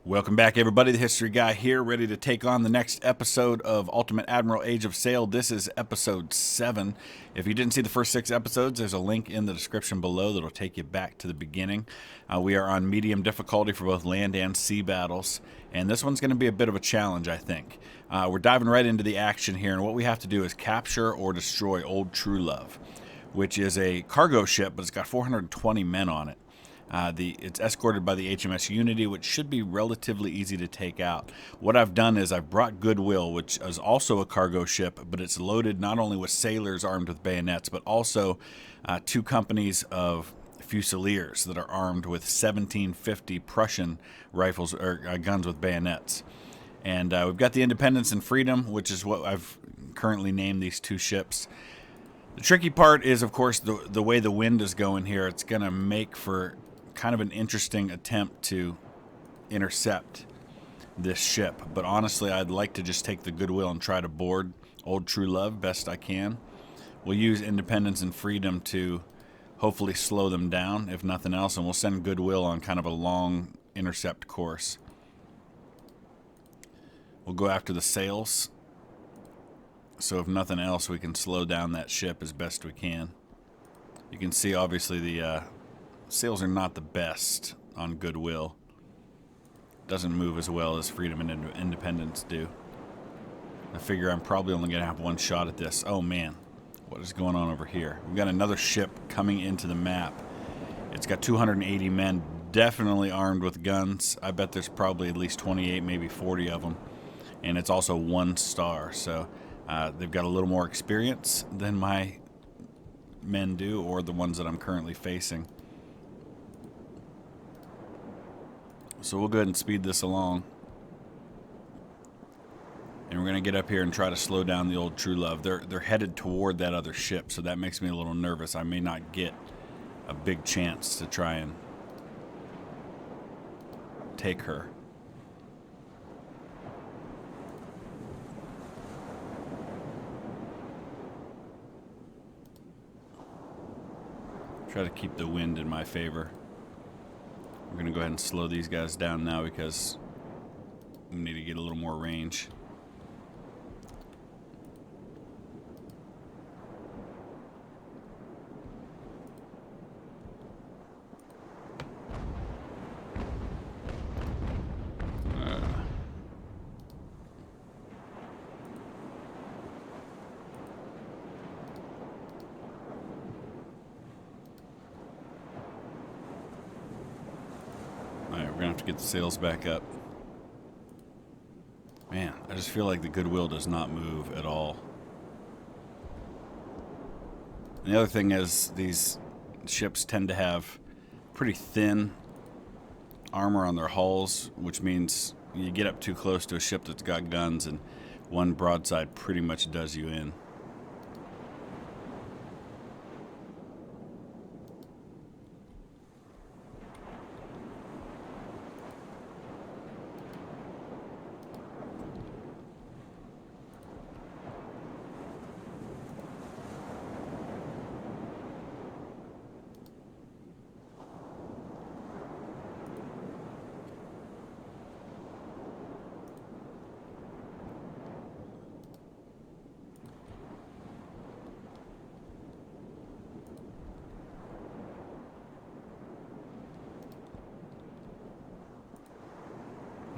Welcome back, everybody. The History Guy here, ready to take on the next episode of Ultimate Admiral Age of Sail. This is episode 7. If you didn't see the first 6 episodes, there's a link in the description below that'll take you back to the beginning. We are on medium difficulty for both land and sea battles, and this one's going to be a bit of a challenge, I think. We're diving right into the action here, and what we have to do is capture or destroy Old True Love, which is a cargo ship, but it's got 420 men on it. It's escorted by the HMS Unity, which should be relatively easy to take out. What I've done is I've brought Goodwill, which is also a cargo ship, but it's loaded not only with sailors armed with bayonets, but also 2 companies of fusiliers that are armed with 1750 Prussian rifles or guns with bayonets. And we've got the Independence and Freedom, which is what I've currently named these 2 ships. The tricky part is, of course, the way the wind is going here. It's going to make for kind of an interesting attempt to intercept this ship. But honestly, I'd like to just take the Goodwill and try to board Old True Love best I can. We'll use Independence and Freedom to hopefully slow them down, if nothing else, and we'll send Goodwill on kind of a long intercept course. We'll go after the sails, so if nothing else, we can slow down that ship as best we can. You can see, obviously, the sails are not the best on Goodwill. Doesn't move as well as Freedom and Independence do. I figure I'm probably only going to have one shot at this. Oh man, what is going on over here? We've got another ship coming into the map. It's got 280 men, definitely armed with guns. I bet there's probably at least 28, maybe 40 of them. And it's also 1 star, so they've got a little more experience than my men do, or the ones that I'm currently facing. So we'll go ahead and speed this along. And we're going to get up here and try to slow down the Old True Love. They're headed toward that other ship, so that makes me a little nervous. I may not get a big chance to try and take her. Try to keep the wind in my favor. We're going to go ahead and slow these guys down now because we need to get a little more range. We're going to have to get the sails back up. Man, I just feel like the Goodwill does not move at all. And the other thing is, these ships tend to have pretty thin armor on their hulls, which means you get up too close to a ship that's got guns and one broadside pretty much does you in.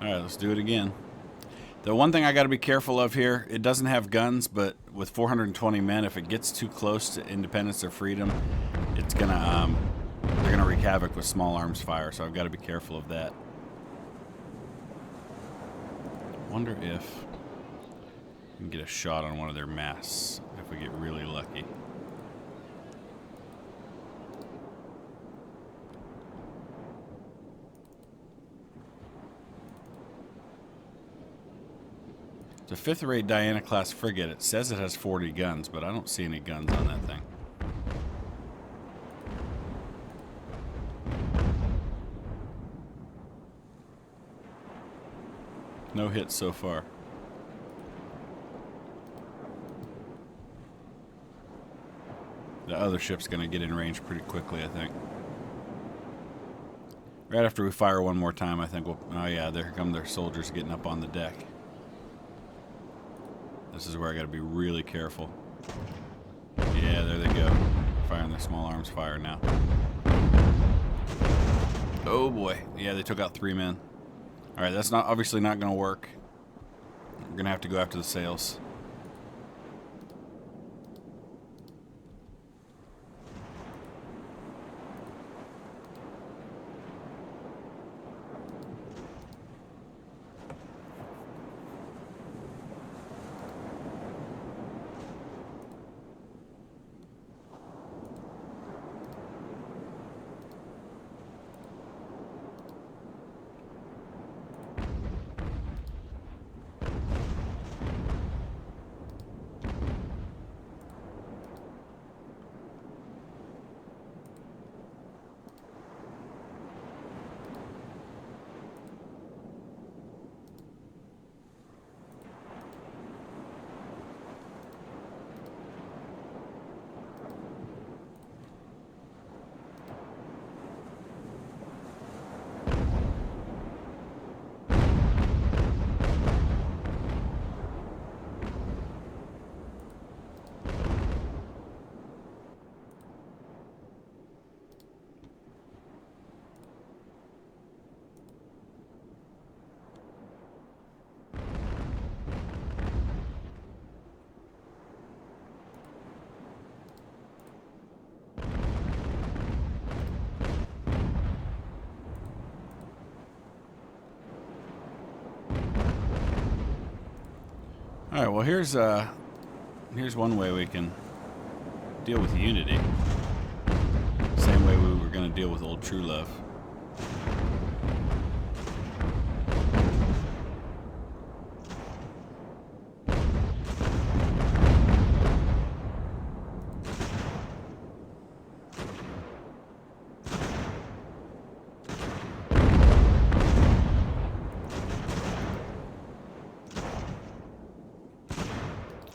Alright, let's do it again. The one thing I got to be careful of here, it doesn't have guns, but with 420 men, if it gets too close to Independence or Freedom, it's gonna they're gonna wreak havoc with small arms fire. So I've got to be careful of that. Wonder if we can get a shot on one of their masts if we get really lucky. It's a 5th rate Diana class frigate. It says it has 40 guns, but I don't see any guns on that thing. No hits so far. The other ship's going to get in range pretty quickly, I think. Right after we fire one more time, I think we'll... Oh, yeah, there come their soldiers getting up on the deck. This is where I got to be really careful. Yeah, there they go. Firing their small arms fire now. Oh, boy. Yeah, they took out 3 men. All right, that's obviously not going to work. We're going to have to go after the sails. All right, well, here's one way we can deal with Unity. Same way we were going to deal with Old True Love.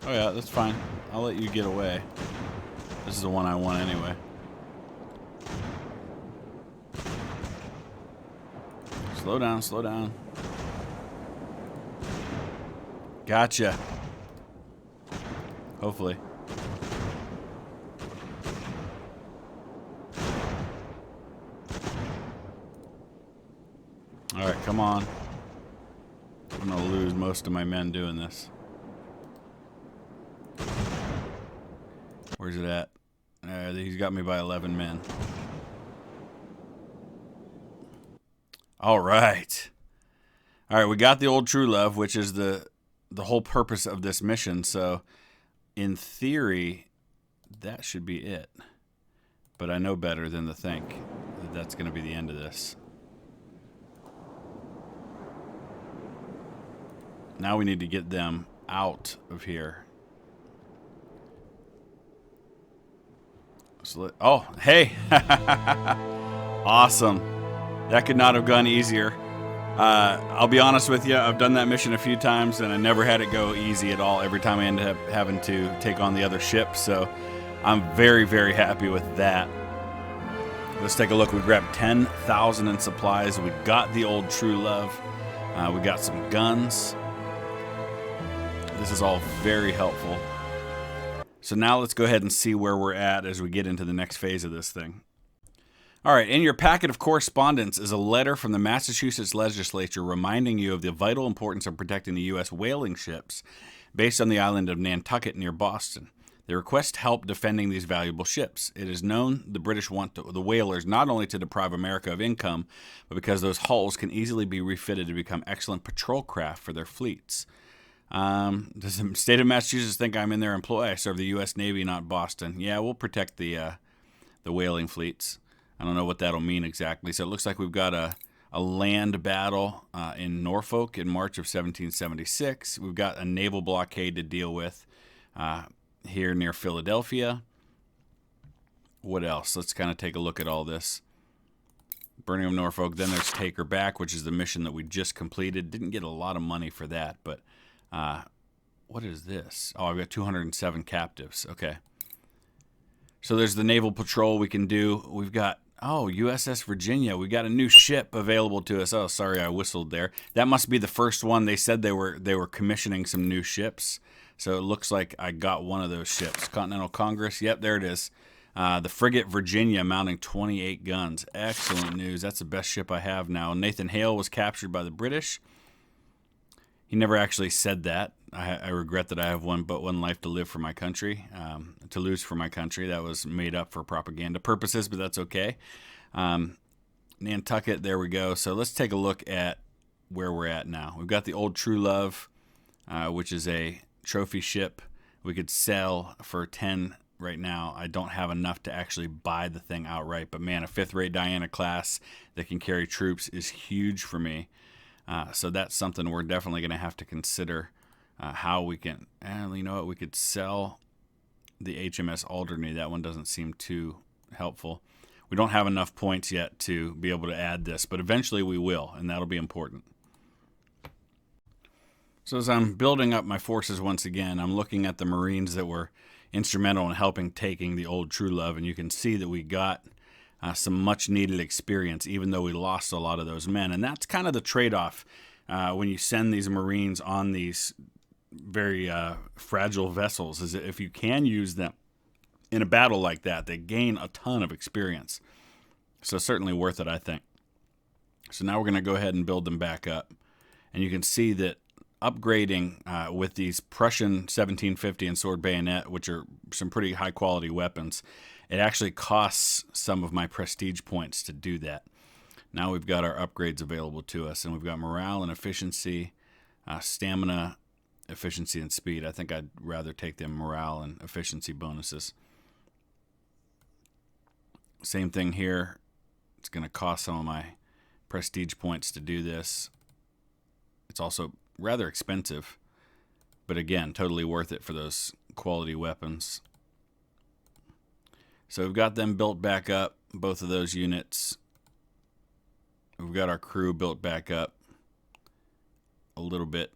Oh yeah, that's fine. I'll let you get away. This is the one I want anyway. Slow down, slow down. Gotcha. Hopefully. Alright, come on. I'm gonna lose most of my men doing this. Where's it at? He's got me by 11 men. All right. All right, we got the Old True Love, which is the whole purpose of this mission. So, in theory, that should be it. But I know better than to think that that's going to be the end of this. Now we need to get them out of here. Oh, hey. Awesome. That could not have gone easier. I'll be honest with you. I've done that mission a few times, and I never had it go easy at all. Every time I ended up having to take on the other ship. So I'm very, very happy with that. Let's take a look. We grabbed 10,000 in supplies. We got the Old True Love. We got some guns. This is all very helpful. So now let's go ahead and see where we're at as we get into the next phase of this thing. All right, in your packet of correspondence is a letter from the Massachusetts legislature reminding you of the vital importance of protecting the U.S. whaling ships based on the island of Nantucket near Boston. They request help defending these valuable ships. It is known the British want the whalers not only to deprive America of income, but because those hulls can easily be refitted to become excellent patrol craft for their fleets. Does the state of Massachusetts think I'm in their employ? I serve the U.S. Navy, not Boston. Yeah, we'll protect the whaling fleets. I don't know what that'll mean exactly. So it looks like we've got a land battle in Norfolk in March of 1776. We've got a naval blockade to deal with here near Philadelphia. What else? Let's kind of take a look at all this. Burning of Norfolk. Then there's Take Her Back, which is the mission that we just completed. Didn't get a lot of money for that, but what is this? Oh, I've got 207 captives. Okay. So there's the naval patrol we can do. We've got Oh, USS Virginia. We got a new ship available to us. Oh, sorry, I whistled there. That must be the first one. They said they were commissioning some new ships. So it looks like I got one of those ships. Continental Congress. Yep, there it is. The frigate Virginia mounting 28 guns. Excellent news. That's the best ship I have now. Nathan Hale was captured by the British. He never actually said that. I regret that I have one life to live for my country, to lose for my country. That was made up for propaganda purposes, but that's okay. Nantucket, there we go. So let's take a look at where we're at now. We've got the old True Love, which is a trophy ship. We could sell for 10 right now. I don't have enough to actually buy the thing outright, but man, a fifth-rate Diana class that can carry troops is huge for me. So that's something we're definitely going to have to consider. How we can, you know what, we could sell the HMS Alderney. That one doesn't seem too helpful. We don't have enough points yet to be able to add this, but eventually we will, and that'll be important. So as I'm building up my forces once again, I'm looking at the Marines that were instrumental in helping taking the old True Love, and you can see that we got some much needed experience, even though we lost a lot of those men. And that's kind of the trade-off when you send these Marines on these very fragile vessels, is that if you can use them in a battle like that, they gain a ton of experience. So certainly worth it, I think. So now we're going to go ahead and build them back up. And you can see that upgrading with these Prussian 1750 and sword bayonet, which are some pretty high quality weapons, it actually costs some of my prestige points to do that. Now we've got our upgrades available to us, and we've got morale and efficiency, stamina, efficiency, and speed. I think I'd rather take the morale and efficiency bonuses. Same thing here. It's going to cost some of my prestige points to do this. It's also rather expensive, but again, totally worth it for those quality weapons. So we've got them built back up, both of those units. We've got our crew built back up a little bit.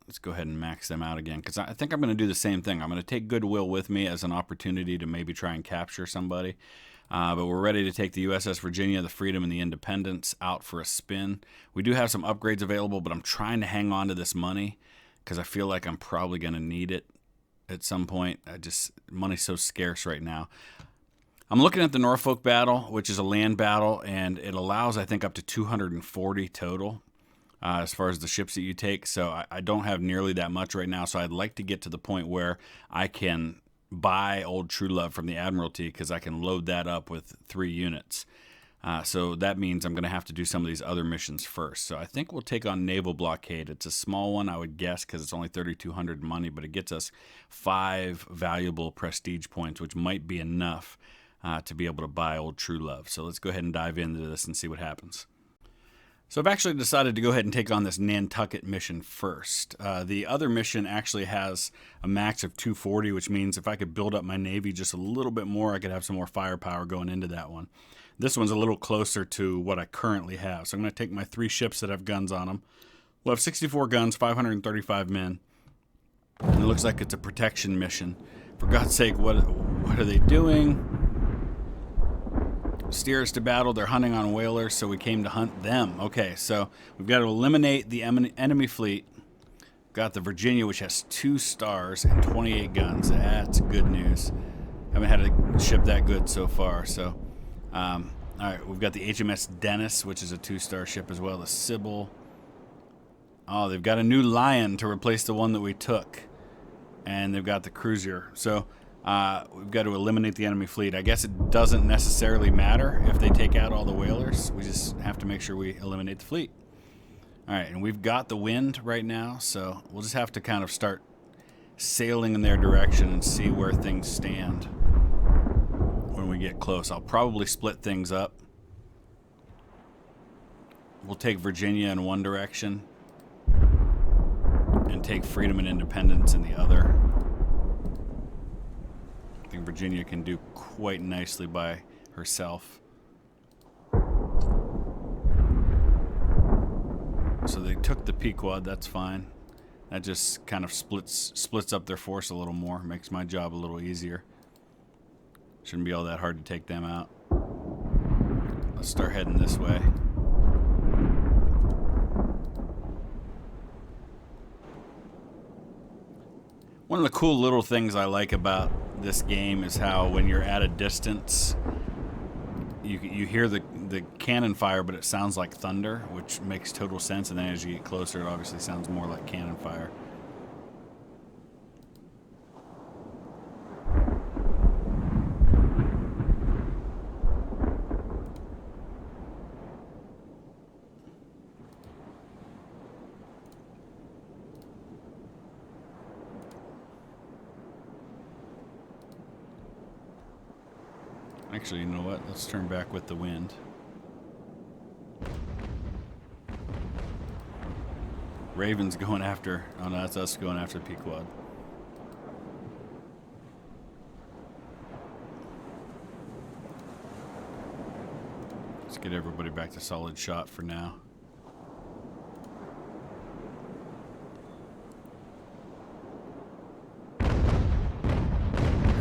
Let's go ahead and max them out again, because I think I'm going to do the same thing. I'm going to take goodwill with me as an opportunity to maybe try and capture somebody. But we're ready to take the USS Virginia, the Freedom, and the Independence out for a spin. We do have some upgrades available, but I'm trying to hang on to this money because I feel like I'm probably going to need it at some point. Money's so scarce right now. I'm looking at the Norfolk battle, which is a land battle, and it allows, I think, up to 240 total. As far as the ships that you take. So I don't have nearly that much right now, so I'd like to get to the point where I can buy old True Love from the Admiralty, because I can load that up with 3 units. So that means I'm going to have to do some of these other missions first. So I think we'll take on Naval Blockade. It's a small one, I would guess, because it's only 3,200 money, but it gets us 5 valuable prestige points, which might be enough to be able to buy old True Love. So let's go ahead and dive into this and see what happens. So I've actually decided to go ahead and take on this Nantucket mission first. The other mission actually has a max of 240, which means if I could build up my Navy just a little bit more, I could have some more firepower going into that one. This one's a little closer to what I currently have. So I'm going to take my 3 ships that have guns on them. We'll have 64 guns, 535 men. And it looks like it's a protection mission. For God's sake, what are they doing? Steer us to battle. They're hunting on whalers, so we came to hunt them. Okay, so we've got to eliminate the enemy fleet. Got the Virginia, which has 2 stars and 28 guns. That's good news. Haven't had a ship that good so far. So, all right, we've got the HMS Dennis, which is a 2-star ship as well. The Sybil. Oh, they've got a new Lion to replace the one that we took, and they've got the cruiser. So we've got to eliminate the enemy fleet. I guess it doesn't necessarily matter if they take out all the whalers. We just have to make sure we eliminate the fleet. All right, and we've got the wind right now, so we'll just have to kind of start sailing in their direction and see where things stand when we get close. I'll probably split things up. We'll take Virginia in one direction and take Freedom and Independence in the other. I think Virginia can do quite nicely by herself. So they took the Pequod, that's fine. That just kind of splits up their force a little more, makes my job a little easier. Shouldn't be all that hard to take them out. Let's start heading this way. One of the cool little things I like about this game is how when you're at a distance, you hear the cannon fire, but it sounds like thunder, which makes total sense. And then as you get closer, it obviously sounds more like cannon fire. Actually, you know what? Let's turn back with the wind. Raven's going after... Oh, no, that's us going after the Pequod. Let's get everybody back to solid shot for now.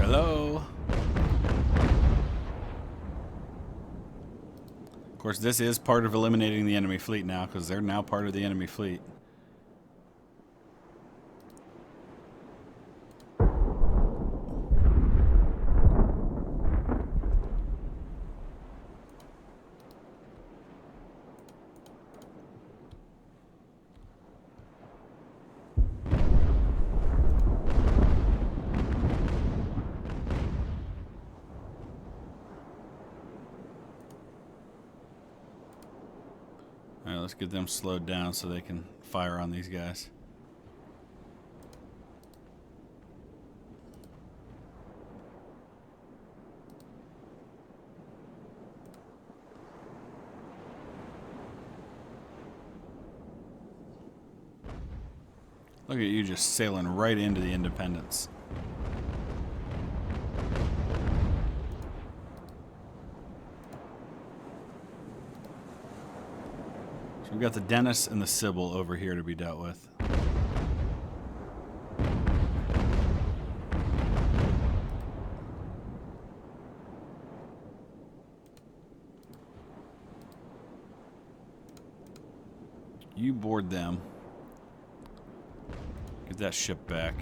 Hello? Of course, this is part of eliminating the enemy fleet now, because they're now part of the enemy fleet. Alright, let's get them slowed down so they can fire on these guys. Look at you just sailing right into the Independence. So we've got the Dennis and the Sybil over here to be dealt with. You board them. Get that ship back.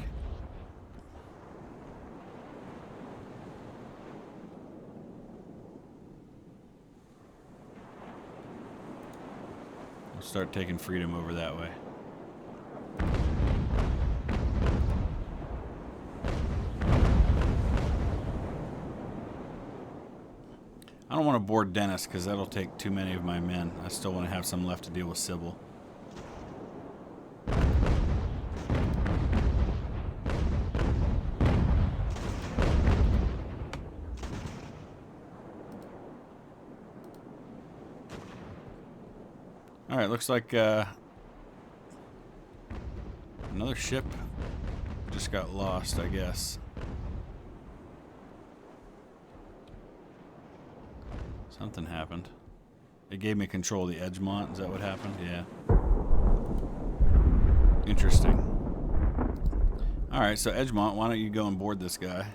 We'll start taking freedom over that way. I don't want to board Dennis because that'll take too many of my men. I still want to have some left to deal with Sybil. Alright, looks like another ship just got lost, I guess. Something happened. It gave me control of the Edgemont. Is that what happened? Yeah. Interesting. Alright, so Edgemont, why don't you go and board this guy?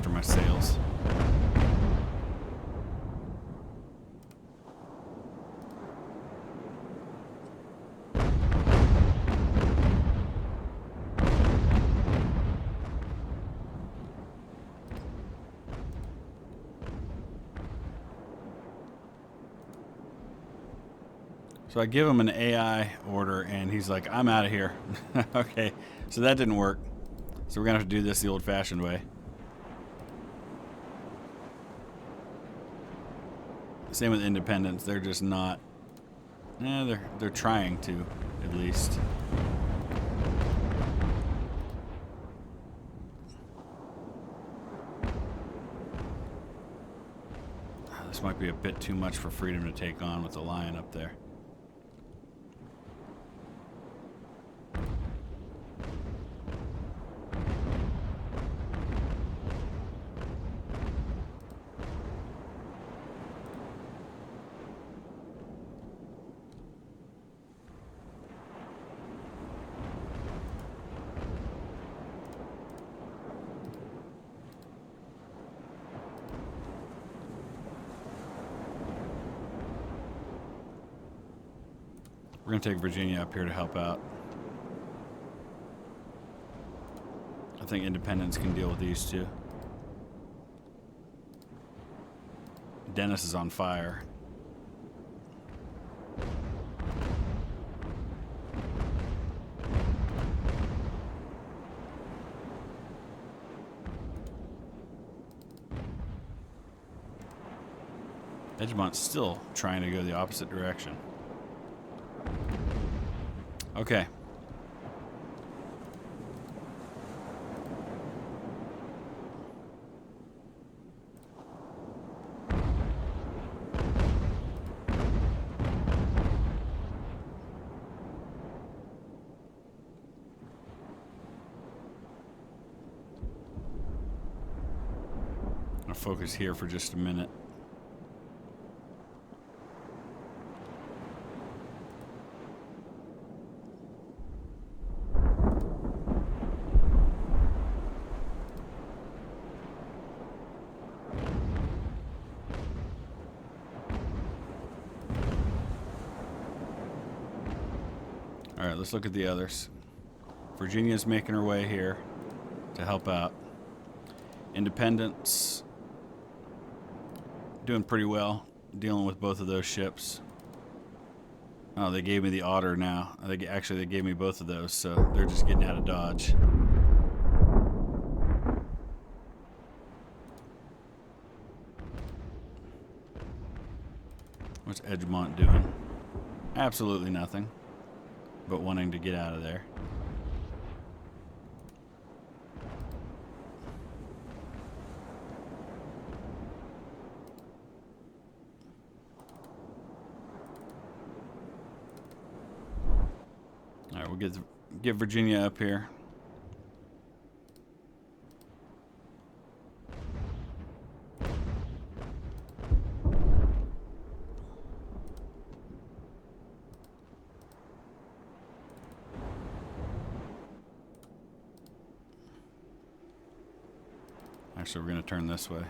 My sails. So I give him an AI order and he's like, I'm out of here. Okay, so that didn't work. So we're gonna have to do this the old-fashioned way. Same with Independence. They're just not. They're trying to, at least. This might be a bit too much for Freedom to take on with the Lion up there. We're going to take Virginia up here to help out. I think Independence can deal with these two. Dennis is on fire. Edgemont's still trying to go the opposite direction. Okay. I'll focus here for just a minute. All right, let's look at the others. Virginia's making her way here to help out. Independence doing pretty well, dealing with both of those ships. Oh, they gave me the Otter now. Actually, they gave me both of those, so they're just getting out of dodge. What's Edgemont doing? Absolutely nothing, but wanting to get out of there. All right, we'll get Virginia up here. Actually, we're going to turn this way.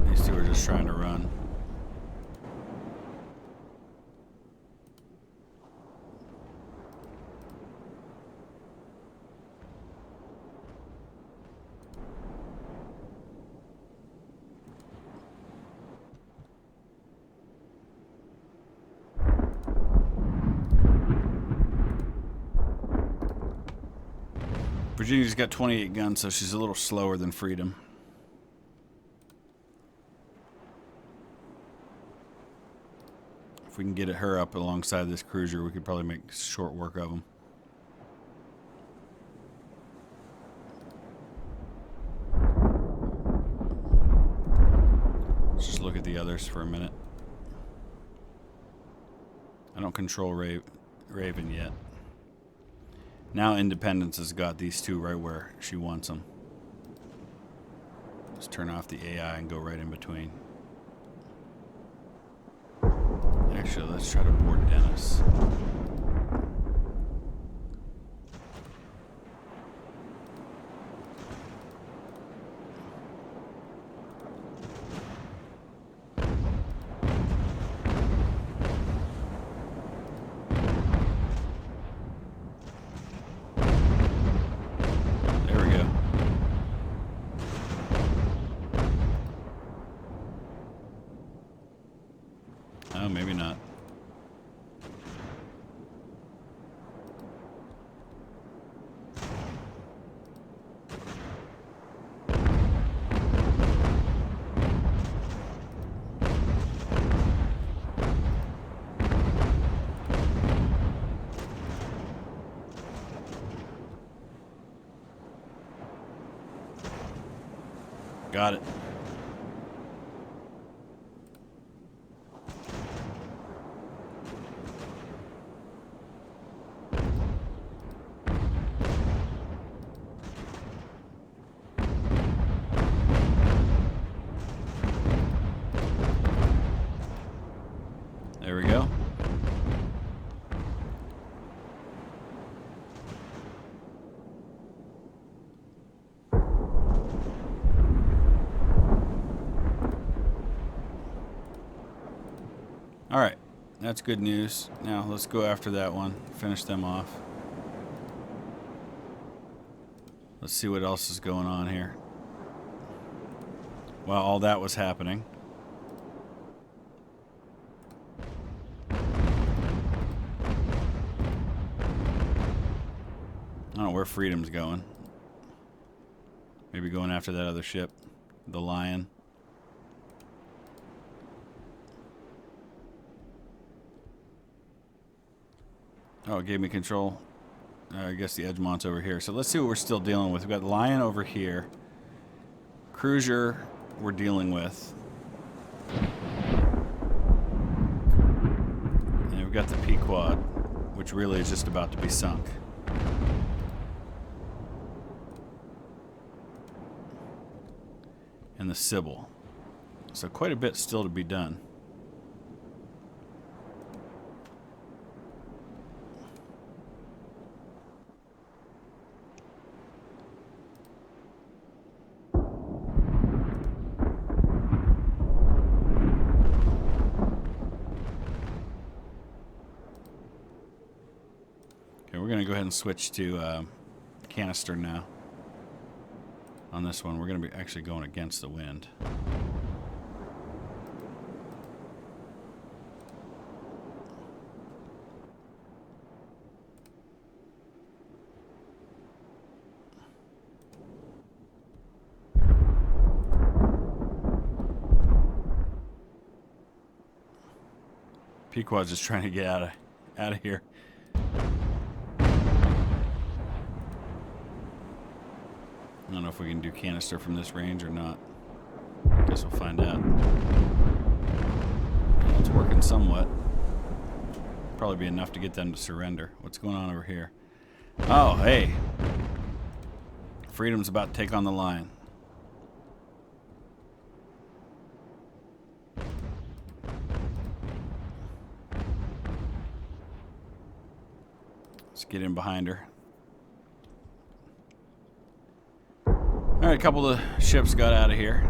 These two are just trying to run. Virginia's got 28 guns, so she's a little slower than Freedom. If we can get her up alongside this cruiser, we could probably make short work of them. Let's just look at the others for a minute. I don't control Raven yet. Now Independence has got these two right where she wants them. Let's turn off the AI and go right in between. Actually, let's try to board Dennis. Oh, maybe not. Got it. There we go. All right, that's good news. Now let's go after that one, finish them off. Let's see what else is going on here. While all that was happening, I don't know where Freedom's going. Maybe going after that other ship, the Lion. Oh, it gave me control. I guess the Edgemont's over here. So let's see what we're still dealing with. We've got Lion over here. Cruiser we're dealing with. And we've got the Pequod, which really is just about to be sunk. And the Sybil. So quite a bit still to be done. Okay, we're going to go ahead and switch to canister now. On this one, we're going to be actually going against the wind. Pequod's just trying to get out of here. I don't know if we can do canister from this range or not. Guess we'll find out. Well, it's working somewhat. Probably be enough to get them to surrender. What's going on over here? Oh, hey. Freedom's about to take on the Lion. Let's get in behind her. All right, a couple of ships got out of here.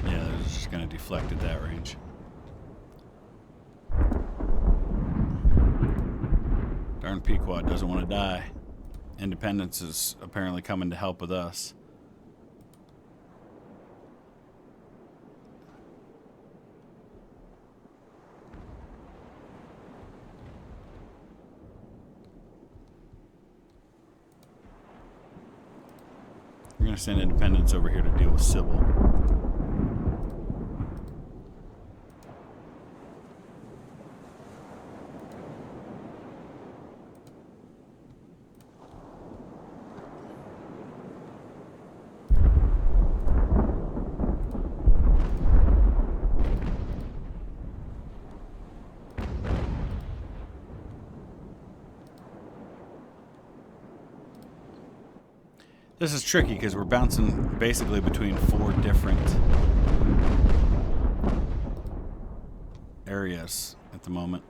Yeah, they're just going to deflect at that range. Darn Pequod doesn't want to die. Independence is apparently coming to help with us. We're going to send Independence over here to deal with Sybil. This is tricky because we're bouncing basically between 4 different areas at the moment.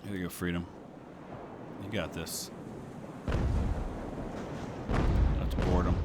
Here you go, Freedom. You got this. Let's board them.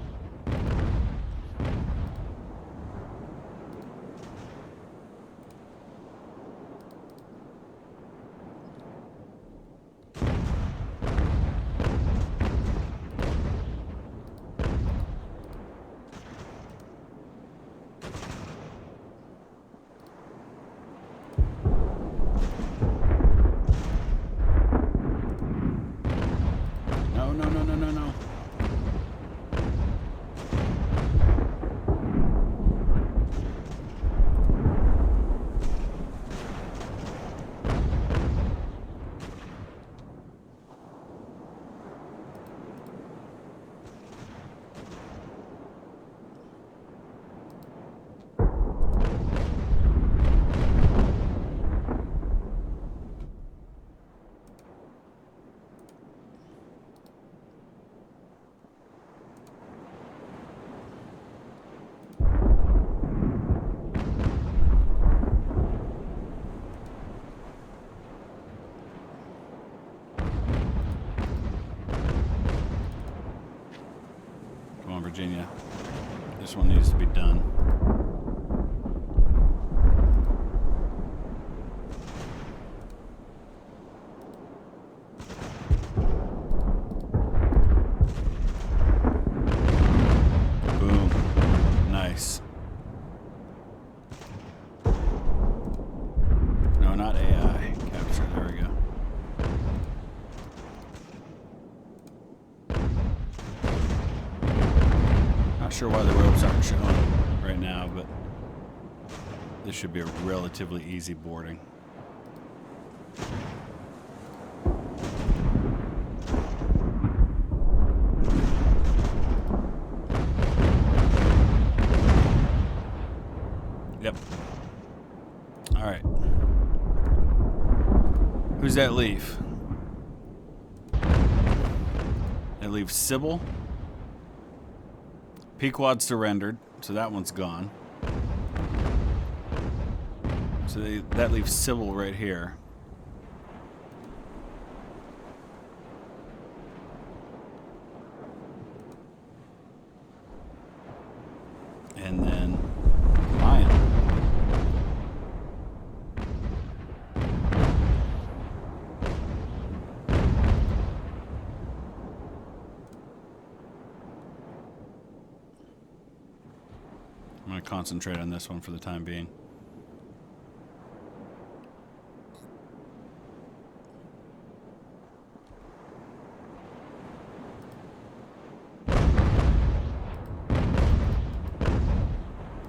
This one needs to be done. Sure why the ropes aren't showing right now, but this should be a relatively easy boarding. Yep. All right. Who's that leave? That leaves Sybil. Pequod surrendered, so that one's gone. So that leaves Sybil right here. And then Lion. I'm going to concentrate on this one for the time being.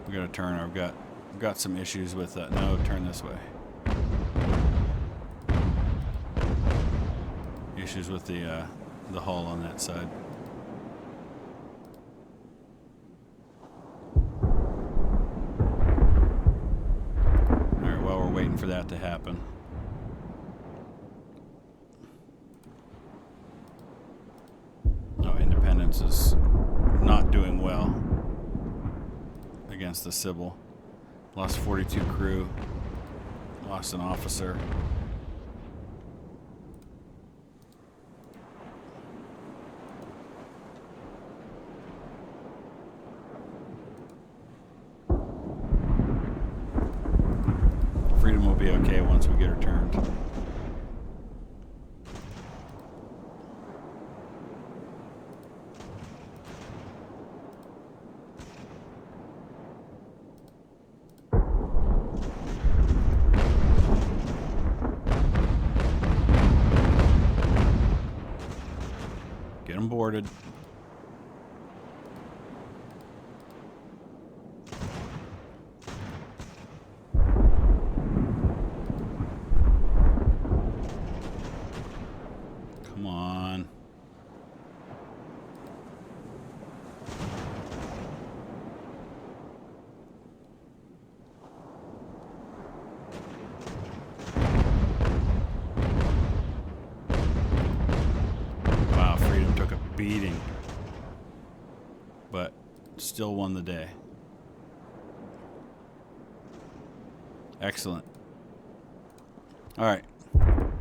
We got to turn. I've got some issues with no, turn this way. Issues with the hull on that side. Waiting for that to happen. Oh, Independence is not doing well against the Sybil. Lost 42 crew. Lost an officer. Freedom will be okay once we get her turned. Get them boarded. Come on. Wow, Freedom took a beating, but still won the day. Excellent. All right,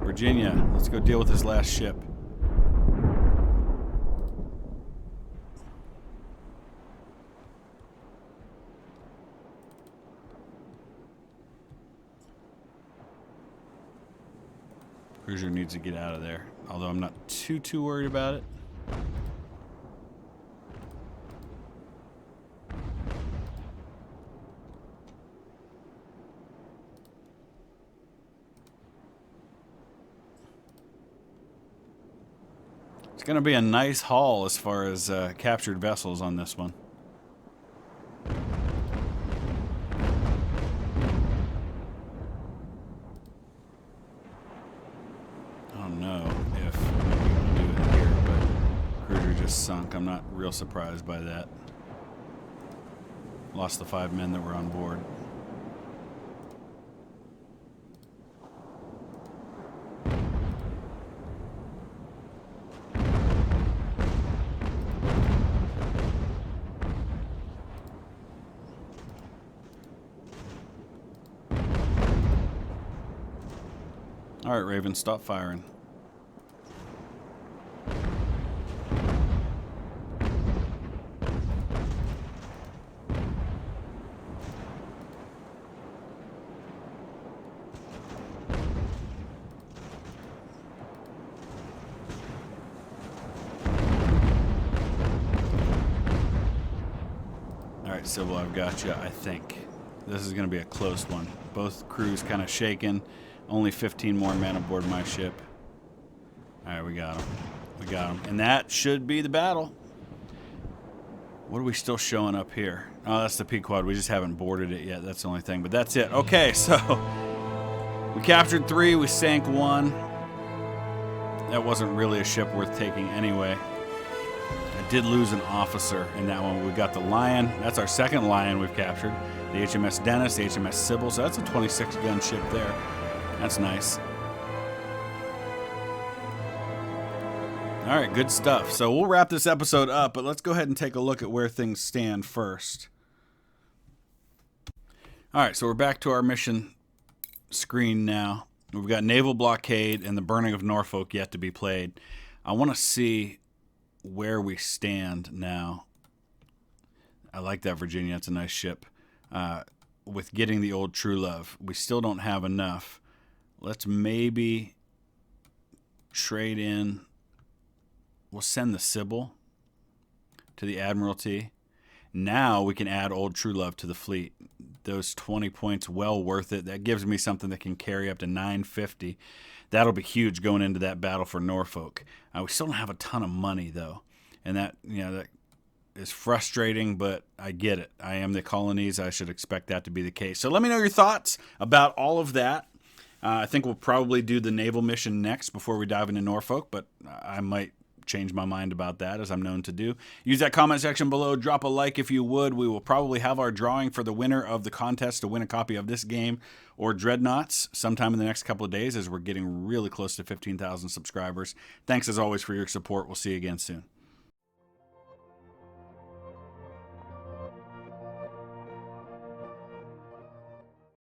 Virginia, let's go deal with this last ship. Cruiser needs to get out of there, although I'm not too worried about it. It's going to be a nice haul as far as captured vessels on this one. I don't know if we can do it here, but cruiser just sunk. I'm not real surprised by that. Lost the 5 men that were on board. All right, Raven, stop firing. Sybil, I've got you, I think. This is going to be a close one. Both crews kind of shaking. Only 15 more men aboard my ship. All right, we got them. We got them. And that should be the battle. What are we still showing up here? Oh, that's the Pequod. We just haven't boarded it yet. That's the only thing. But that's it. Okay, so we captured 3. We sank 1. That wasn't really a ship worth taking anyway. I did lose an officer in that one. We got the Lion. That's our second Lion we've captured. The HMS Dennis, the HMS Sybil. So that's a 26-gun ship there. That's nice. All right, good stuff. So we'll wrap this episode up, but let's go ahead and take a look at where things stand first. All right, so we're back to our mission screen now. We've got Naval Blockade and the Burning of Norfolk yet to be played. I want to see where we stand now. I like that Virginia. It's a nice ship. With getting the old True Love, we still don't have enough. Let's maybe trade in. We'll send the Sybil to the Admiralty. Now we can add Old True Love to the fleet. Those 20 points, well worth it. That gives me something that can carry up to 950. That'll be huge going into that battle for Norfolk. We still don't have a ton of money, though. And that, that is frustrating, but I get it. I am the colonies. I should expect that to be the case. So let me know your thoughts about all of that. I think we'll probably do the naval mission next before we dive into Norfolk, but I might change my mind about that, as I'm known to do. Use that comment section below. Drop a like if you would. We will probably have our drawing for the winner of the contest to win a copy of this game or Dreadnoughts sometime in the next couple of days, as we're getting really close to 15,000 subscribers. Thanks as always for your support. We'll see you again soon.